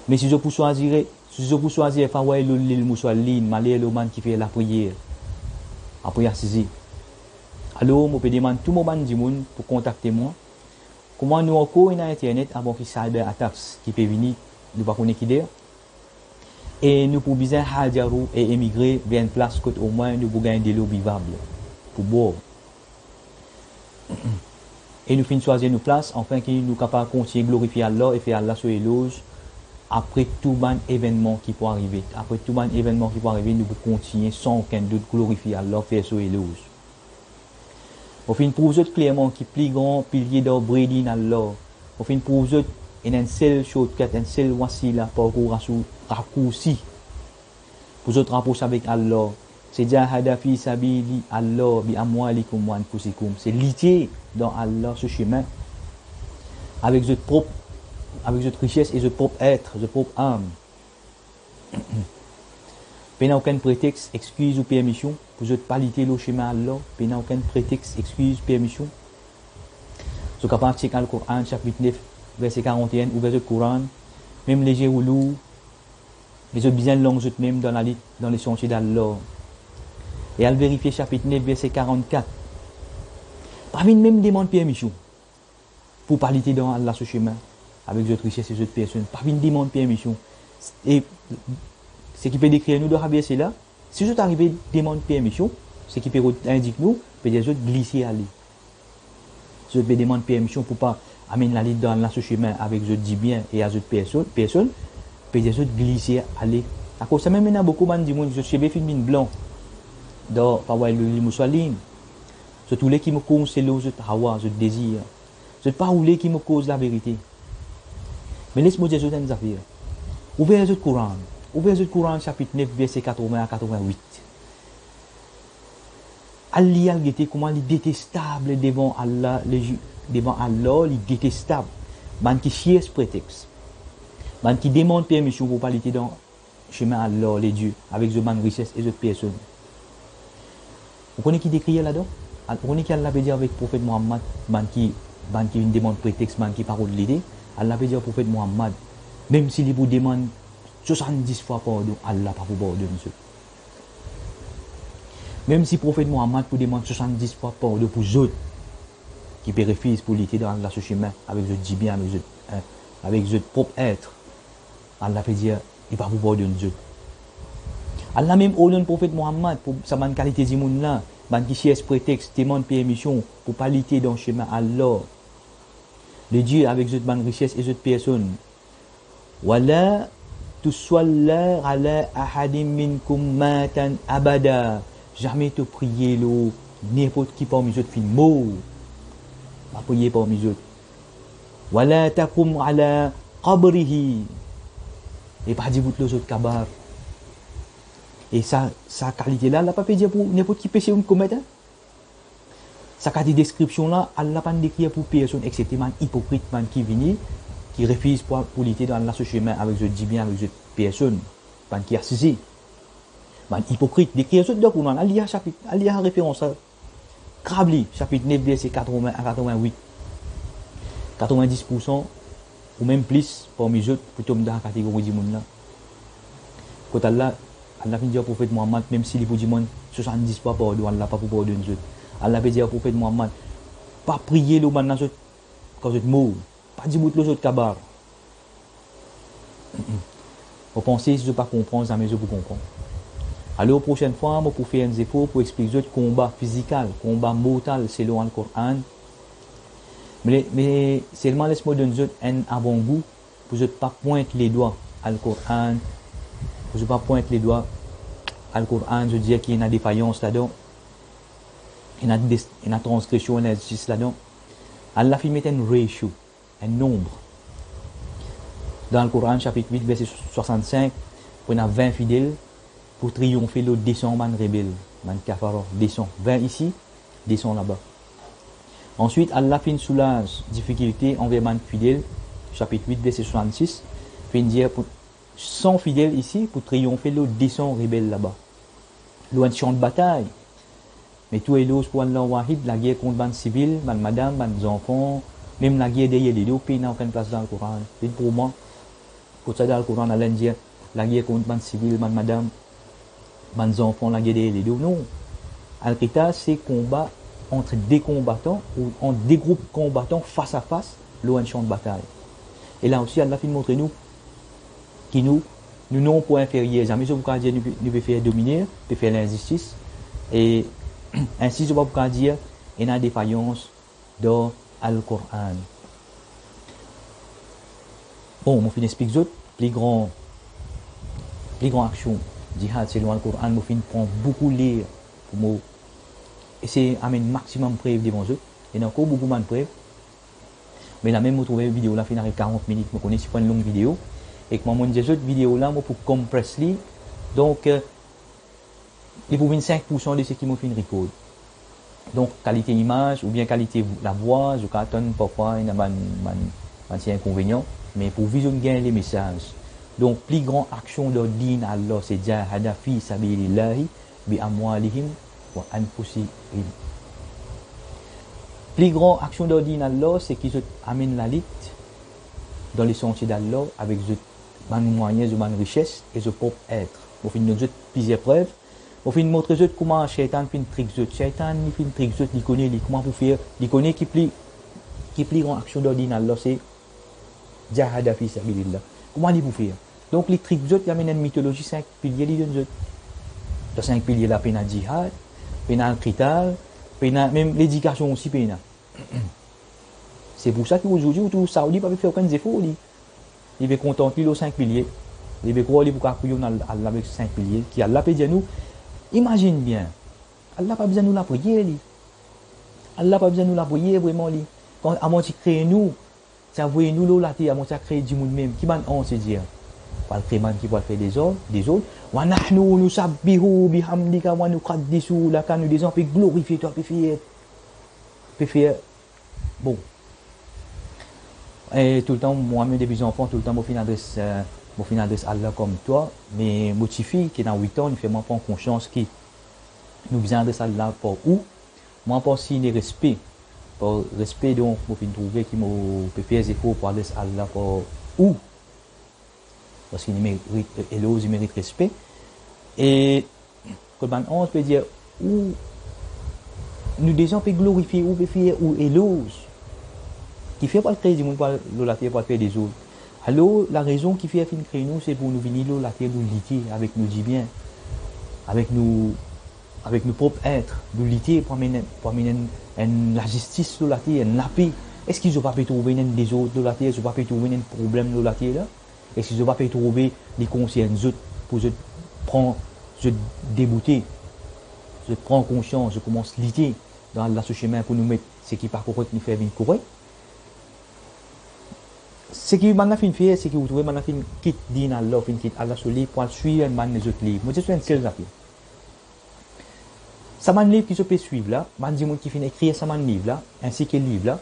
Mais si je peux choisir Si vous choisissez Fawailul lil Musallin, malheur le man qui fait la prière. La prière saisie. Alors, je peux demander tout le monde du monde pour contacter moi. Comment nous encore sur Internet avant que cyber attacks qui peut venir, nous ne connaissons pas. Et nous pouvons bien hajarou et émigrer vers une place que au moins nous pouvons gagner de l'eau vivable pour boire. Et nous finissons choisir nos places afin que nous sommes capables de continuer à glorifier Allah et faire Allah sur éloge après tout un événement qui peut arriver. Après tout un événement qui peut arriver, nous pouvons continuer sans aucun doute glorifier Allah, faire sur éloge. On fait une prouve clairement qui plus grand pilier d'Obrédi dans Allah. On fait une prouve et un seul shortcut, un seul wasila parcours raccourci. Pour autres rapprocher avec Allah. C'est jahada fi sabili Allah bi amwalikum wa anfusikum. C'est lutter dans Allah ce chemin avec votre richesse et votre propre être, votre propre âme. Pas aucun prétexte, excuse ou permission pour ne pas lutter le chemin Allah. Pas aucun prétexte, excuse, permission. Ce capable de checker le Coran, chapitre 9, verset 41, ou verset Coran, même léger ou lourd, les autres bien longs même dans les sentiers d'Allah. Et à vérifier chapitre 9, verset 44. Parmi même demande permission pour pas lutter dans Allah ce chemin avec votre richesse et votre personne. Parmi demande permission. Et ce qui peut décrire nous dans la verset là, si vous arrivez à demander permission, ce qui peut indiquer nous, peut-être glisser à aller. Si vous demander permission pour pas amener la ligne dans ce chemin avec votre dit bien et à votre personne, peut-être glisser à aller. À cause ça même maintenant beaucoup de gens qui sont film blanc dans Fawailul Musallin. C'est tous les qui me causent c'est le hawa, le désir. C'est pas les qui me causent la vérité. Mais laisse-moi dire une affaire. Ouvrez le Coran. Ouvrez le Coran chapitre 9 verset 80 à 88. Allah était comment il est détestable devant Allah, il est détestable. Man qui cherche prétexte. Man qui demande permission pour pas aller dans le chemin Allah, les dieux, avec the man richesse et the personne. Vous connaissez qui décrit là-dedans? Vous connaissez qui Allah veut dire avec le prophète Muhammad, man qui demande prétexte, man qui parle de l'idée. Allah veut dire au prophète Muhammad, même s'il vous demande 70 fois pardon, Allah pas vous pardonner, monsieur. Même si le prophète Muhammad vous demande 70 fois pardon pour eux qui refusent pour lutter dans ce chemin avec le dit bien, avec votre propre être, Allah veut dire, il va vous pardonner Dieu. Allah même ordonne le prophète Muhammad pour sa bonne qualité du monde là, man qui cherche prétexte, demande permission pour pas lutter dans le chemin Allah. Le Dieu avec cette bonne richesse et cette personne. Wala tusalla ala ahadim minkum matan abada. Jamais te prier l'eau, n'importe qui parmi eux fin mot. Va prier parmi eux. Wala takum ala qabrihi. Et pas dire vous les autres kabar. Et sa qualité là, elle n'a pas fait dire pour n'importe qui péché ou commettre. Sa qualité de description là, elle n'a pas décrit pour personne, excepté man hypocrite, man qui vient, qui refuse pour lutter dans ce chemin avec ce dit bien, avec cette personne, man qui a saisi. Man hypocrite, décrit ce dans le Coran, il y a chapitre, il y a référence à Krabli, chapitre 9, verset 80 à 88. 90% ou même plus parmi eux, pour tomber dans la catégorie du monde là. Quand Allah fait dire au prophète Muhammad, même s'il vous dit 70 fois pardon, Allah pas pour pardonner Dieu. Allah veut dire au prophète Muhammad, pas prier le man quand vous êtes mort, pas dire les autres kabar. Vous pensez, si je ne pas comprendre, ça me vous comprendre. Alors, la prochaine fois, je vais faire un effort pour expliquer le combat physique, combat mortal selon le Coran. Mais seulement laisse-moi donner un avant-goût pour ne pas pointer les doigts à le Coran. Pour ne pas pointer les doigts à le Coran, je dis qu'il y a une défaillance là-dedans. Il y a une transgression, une injustice là-dedans. Allah fait mettre un ratio, un nombre. Dans le Coran, chapitre 8, verset 65, on a 20 fidèles pour triompher l'autre descend man rebelle, man kafara, descend. 20 ici, descend là-bas. Ensuite, Allah fait une soulage, difficulté envers man fidèle, chapitre 8, verset 66, fait dire pour 100 fidèles ici pour triompher l'autre descend rebelle là-bas. Loin de champ de bataille. Mais tout est l'os pour Allah wahid, la guerre contre les civils, les madame, les enfants, même la guerre derrière les deux pays n'a aucune place dans le Coran. C'est pour moi, pour ça dans le Coran, Allah dit, la guerre contre les civils, les madame, les enfants, la guerre des deux. Non. Al-Qital, c'est combat entre des combattants ou entre des groupes combattants face à face, lors d'un champ de bataille. Et là aussi, Allah a montré nous que nous n'avons pas inférieur. Jamais je peux dire nous pouvons faire dominer, peut faire l'injustice. Et ainsi, je peux dire qu'il y a une défaillance dans Al-Qur'an. Bon, je vais expliquer autres, plus grand action. Jihad, c'est loin le Coran, je prend beaucoup de lire pour essayer d'amener maximum de preuves devant eux. Il y a encore beaucoup de preuves. Mais là même, vous trouvez une vidéo là, il y a 40 minutes, je connais pas une longue vidéo. Et que moi, je dis cette vidéo là, pour compresser. Donc, il faut 25% de ce qui m'a fait une record. Donc, qualité image ou bien qualité la voix, je cartonne parfois, il y a un inconvénient. Mais pour visionner les messages. Donc, plus grande action de din Allah, c'est jahada fi sabilillahi bi amwalihim wa anfusihim. Plus grande action de din Allah, c'est qu'ils amènent la lutte dans les sentiers d'Allah avec des moyens, des richesses et des propres être. On fait nous plusieurs preuves. On fait montrer comment Shaitan fait une trick. Shaitan fait une trick, il connaît comment pour faire, il connaît qui plus grande action de din Allah, c'est jahada fi sabilillah. Comment il peut faire? Donc les tricks, il y a une mythologie 5 piliers. Les 5 piliers, la peine à jihad, peine à al-qital, même l'éducation aussi peine. C'est pour ça qu'aujourd'hui, tout le Saoudi ne peut pas faire aucun effort. Il veut contenter les 5 piliers. Il veut croire qu'il Allah avec 5 piliers. Qui Allah peut dire nous, imagine bien, Allah n'a pas besoin de nous la prier. Allah n'a pas besoin de nous la prier vraiment. Quand à moi, tu crées nous, ça voyez nous là à moi, tu crées du monde même. Qui va en se dire? Pas le créman qui va faire des autres. Wa nahnu nusabbihu bihamdika wa nuqaddisu laka, nous disons, puis glorifier toi, puis faire. Bon. Et tout le temps, moi-même, depuis enfant, tout le temps, je fin adresse Allah comme toi, mais mon petit fille qui est dans 8 ans, il fait moi prendre conscience qui nous besoin adresser Allah pour où, moi pour signer respect, pour respect donc, je fin trouver qui me peut faire des efforts pour adresser Allah pour où, parce qu'il mérite, il mérite respect. Et comme on peut dire où nous déjà peut glorifier, ou peut faire, ou éloge, qui fait pas le créer du monde, pas la terre, pas faire des autres. Alors, la raison qui fait créer nous, c'est pour nous venir la terre, nous lutter avec nos bien, avec nos propres êtres, nous lutter pour amener la justice de la terre, la paix. Est-ce qu'ils n'ont pas pu trouver des autres de la terre, ils n'ont pas pu trouver des problèmes de la terre là? Est-ce qu'ils n'ont pas pu trouver des consciences pour se prendre, se débouter, se prendre conscience, je commence à lutter dans ce chemin pour nous mettre ce qui n'est pas correct, nous faire bien correct? Ce qui m'a fait faire, c'est que vous trouvez m'a fait quitte din Allah, quitte Allah sur livre pour suivre les autres livres. Moi, je suis un seul affaire. Ça m'a livre qui se peut suivre là, m'a dit mon qui fait écrire ça m'a livre là, ainsi que le livre là.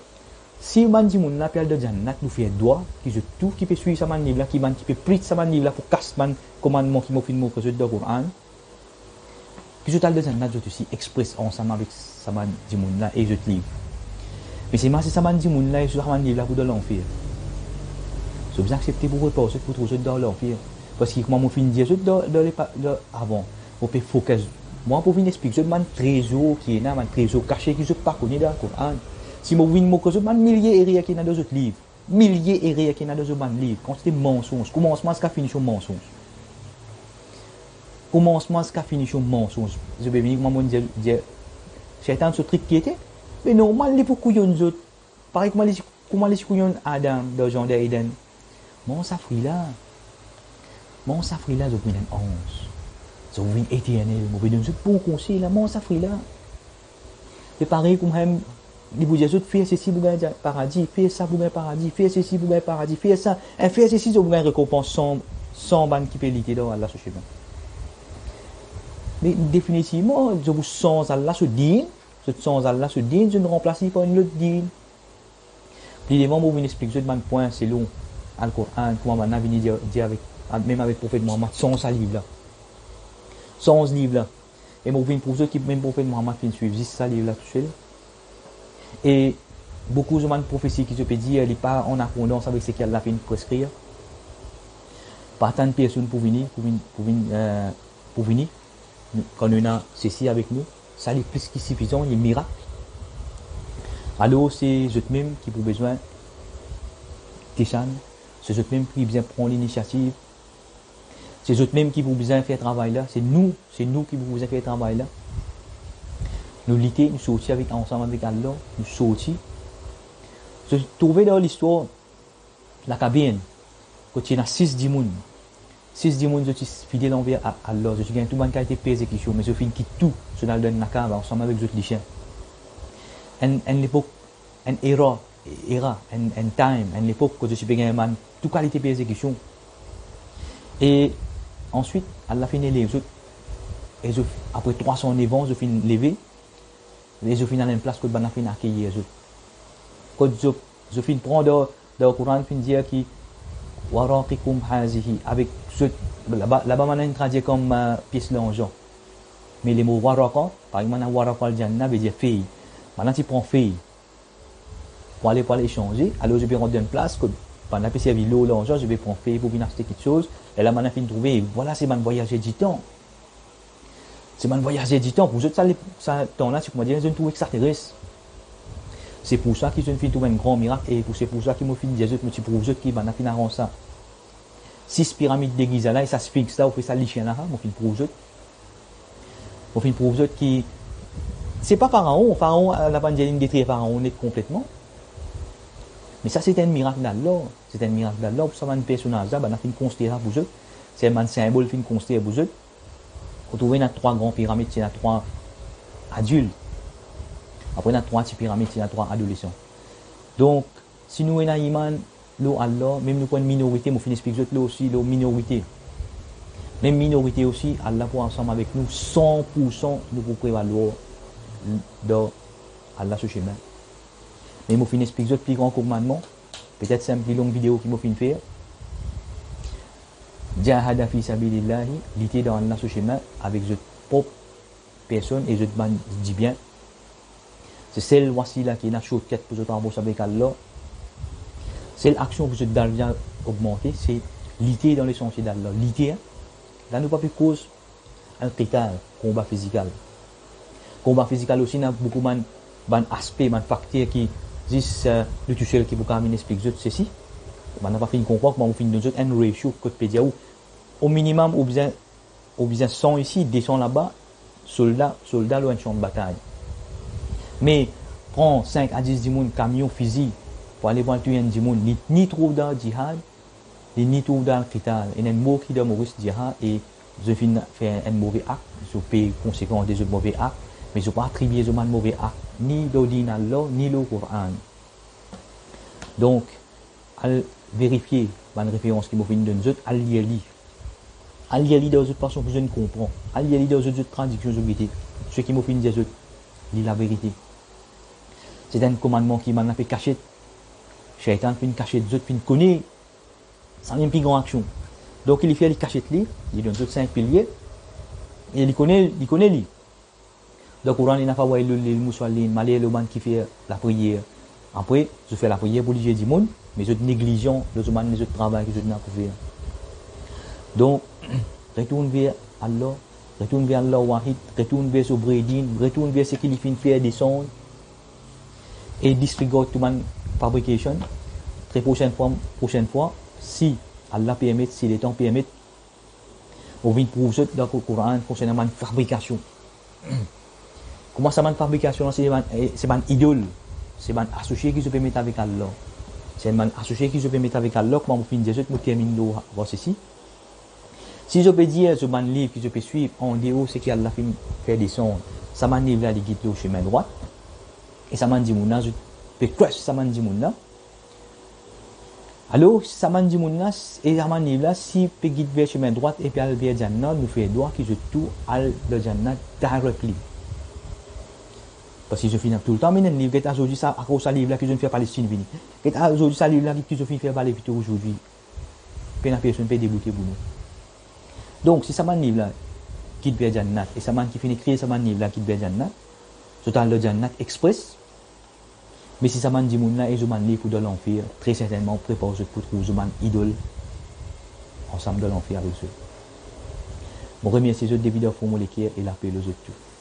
Si m'a dit mon appel de Jannat nous fait droit, qui se tout qui peut suivre ça m'a livre là, qui peut prier ça m'a livre là pour casser man commandement qui m'a fait mon projet de Coran. Qui je t'ai de Jannat je suis express ensemble avec ça m'a dit mon là et je te livre. Mais c'est moi c'est ça m'a dit mon là et je m'a livre là pour de l'enfer. Je vais accepter pour reposer pour trouver dans l'enfer. Parce que moi, je finis de dire avant. Je peux focus. Moi, pour venir expliquer, je un trésor qui est là, un trésor caché qui je ne pas connais dans le Coran. Si je viens de dire, milliers et qui sont dans d'autres livres. Milliers et qui sont dans d'autres livres. Quand c'est mensonge, commencement, c'est fini sur mensonge. Commencement, c'est fini sur mensonge. Je vais venir, moi, dire, c'est un truc qui était. Mais normal, les pour couillons autres. Pareil, comment les couillons Adam, dans le genre d'Eden. Mon safri là, je viens en 11. Je viens éternel, je viens de bon conseil là, mon safri là. C'est pareil comme même, les vous disent, fais ceci pour gagner paradis, fais ça pour gagner paradis, fais ceci pour gagner paradis, fais ça, et fais ceci pour gagner récompense sans ban qui peut lutter dans Allah ce chemin. Mais définitivement, je vous sens Allah se dire, je ne remplace pas une autre digne. Puis les moments où vous expliquez ce point, c'est long. Al-Qur'an, comment on a venu dire avec, même avec le prophète Mohammed, sans ce livre là. Sans ce livre là. Et moi, pour ceux qui, même le prophète Mohammed, qui suivent juste ce livre là tout seul. Et beaucoup de prophéties qui se peut dire, elle n'est pas en accordance avec ce qu'elle a fait prescrire. Pas tant de personnes pour venir, pour venir. Quand on a ceci avec nous, ça est plus que suffisant, il y a un miracle. Alors c'est eux-mêmes qui ont besoin de c'est eux-mêmes qui ont besoin de prendre l'initiative. C'est eux-mêmes qui ont besoin de faire le travail là. C'est nous qui avons besoin de faire le travail là. Nous lutter, nous sortir ensemble avec Allah, nous sortir. Je trouvais dans l'histoire la cabine, quand il y a 6 démons. 6 démons, je suis fidèle envers Allah. Je suis tout le monde qui a été persécution, mais je finis tout. Je suis dans la cave ensemble avec les autres chiens. En l'époque, en era, en time, en l'époque, quand je suis payé man, toute qualité de persécution. Et ensuite, Allah finit les autres. Et après 309 ans, je finis lever. Et je finis dans une place que je finis accueillir les autres. Quand je finis prendre dans le Coran, je finis dire que waraqikum hazihi avec ce là-bas on traduit comme pièce l'argent. Mais les mots waraqa, par exemple, waraqa al-jannah veut dire fille. Maintenant tu prends fille pour aller échanger. Alors je vais rentrer dans une place que pendant que servir l'eau l'argent, je vais prendre fille pour venir acheter quelque chose. Et là maintenant fin trouver voilà c'est mon voyage du temps. C'est mon voyage du temps. Pour vous ça temps là c'est comment dire je ne trouve extraterrestre. C'est pour ça qu'ils ont fait tout un grand miracle et c'est pour ça qu'ils m'ont fait dire que pour vous qui m'ont fait arranger ça. 6 pyramides de Giza là et ça se fixe là, on fait ça lichien là, mon film pour vous. Mon film pour vous qui c'est pas pharaon la pandémie détruit pharaon net complètement. Mais ça c'est un miracle d'Allah, c'est un miracle d'Allah pour ça un personnage là, on a fait construire là pour vous. C'est un symbole fin construire pour vous. On trouve dans 3 grandes pyramides, il y a 3 adultes. Après, il y a 3 petites pyramides, il y a 3 adolescents. Donc, si nous avons iman, Allah, même nous avons une minorité, nous finissons par expliquer aussi, la minorité. Même minorité aussi, Allah pour ensemble avec nous, 100% nous pouvons prévaloir dans Allah ce chemin. Mais nous finissons par expliquer le plus grand commandement. Peut-être c'est une plus longue vidéo qui m'a fait faire. Jahada fi sabilillahi, l'été dans Allah ce chemin avec votre propre personne et votre dit bien. C'est celle wasila qui est la shortcut pour votre embauche avec Allah. C'est l'action que votre darja augmenter, c'est lutter dans les sentiers d'Allah. Lutter, là nous pas plus cause un qital, combat physique. Combat physique aussi, il y a beaucoup d'aspects, de facteurs qui disent le tout seul qui vous explique ceci. On n'a pas fini de comprendre comment on finit de un ratio que peut dire au minimum, au besoin 100 ici, descend là-bas, soldat ou un champ de bataille. Mais prends 5 à 10 dimoun camion fusil pour aller voir tuer un dimoun, ni trouve dans le djihad, ni trouve dans le qital. Il y a un mot qui doit mourir djihad et je finis faire un mauvais acte, je paye conséquence des mauvais actes, mais je ne peux pas attribuer un mauvais acte, ni le din Allah, ni le Coran. Donc, à vérifier la référence qui m'a fait de nous, à lire. À lire dans une façon que je ne comprends. À lire dans une traduction de vérité. Ce qui m'a fait dire, lis la vérité. C'est un commandement qui m'a fait cacher. Shaitan fait une cachette, d'autres fait une connaît. Ça n'a pas une grande action. Donc il fait les cachettes, il donne 5 piliers. Et il connaît lui. Donc Coran, il n'a pas vu le moussoalin, malé le man qui fait la prière. Après, je fais la prière pour les du monde, mais je néglige les autres travail que je n'ai pas fait. Donc, retourne vers Allah, retourne vers Allah Wahid, retourne vers ce bredin, retourne vers ce qu'il fait faire descendre et disregard tout man fabrication. Très prochaine fois, si Allah permet, si les temps permettent, on vient prouver dans le Coran concernant la fabrication. Comment ça la fabrication? C'est une idole. C'est un associé qui se peut mettre avec Allah. C'est un associé qui se peut mettre avec Allah. Comment vous finissez, je termine de voir ceci. Si je peux dire, ce man livre que je peux suivre en déo, c'est qu'Allah fait descendre. Ça m'a livre là, il guide au chemin droit. Et ça m'a dit, je peux crush, ça m'a dit, alors, ça m'a dit, et ça m'a livre là, si peut guide vers le chemin droit et puis aller vers Jannah, nous fait droit que je tout à le Jannah directly. Parce que je finis tout le temps, mais il y a un livre qui est aujourd'hui, ça, à cause de ce livre là que je ne fais pas Palestine, qui est aujourd'hui, ce livre là que je fais pas les vidéos aujourd'hui. Puis la personne peut débouter pour nous. Donc, si ça m'a livre là, quitte vers Jannat, et ça m'a qui finit créer ça m'a livre là, quitte vers Jannat, c'est dans le Jannat Express. Mais si ça m'a dit mon là, et je m'en livre pour de l'enfer, très certainement, prépare pour trouver je m'en idole ensemble de l'enfer avec eux. Je remercie les autres dévideurs pour mon équipe et la paix aux autres.